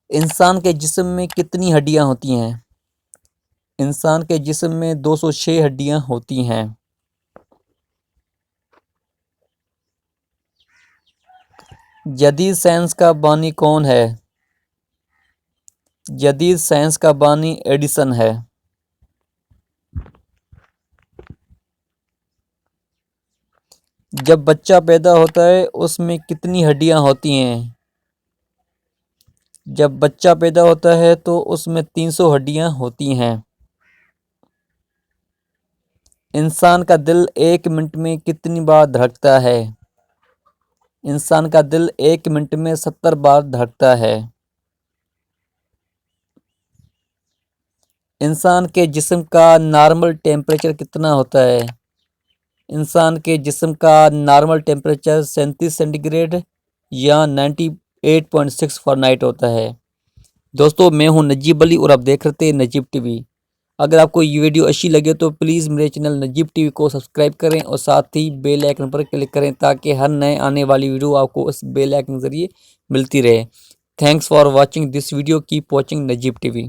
انسان کے جسم میں کتنی ہڈیاں ہوتی ہیں؟ انسان کے جسم میں 206 ہڈیاں ہوتی ہیں۔ جدید سائنس کا بانی کون ہے؟ جدید سائنس کا بانی ایڈیسن ہے۔ جب بچہ پیدا ہوتا ہے اس میں کتنی ہڈیاں ہوتی ہیں؟ جب بچہ پیدا ہوتا ہے تو اس میں 300 ہڈیاں ہوتی ہیں۔ انسان کا دل 1 منٹ میں کتنی بار دھڑکتا ہے؟ انسان کا دل 1 منٹ میں 70 بار دھڑکتا ہے۔ انسان کے جسم کا نارمل ٹیمپریچر کتنا ہوتا ہے؟ انسان کے جسم کا نارمل ٹیمپریچر 37 سینٹی گریڈ یا 98.6 فارنہائٹ ہوتا ہے۔ دوستو میں ہوں نجیب علی اور آپ دیکھ رہے ہیں نجیب ٹی وی۔ اگر آپ کو یہ ویڈیو اچھی لگے تو پلیز میرے چینل نجیب ٹی وی کو سبسکرائب کریں اور ساتھ ہی بیل آئکن پر کلک کریں تاکہ ہر نئے آنے والی ویڈیو آپ کو اس بیل آئکن کے ذریعے ملتی رہے۔ Thanks for watching this video, keep watching Najeeb T we.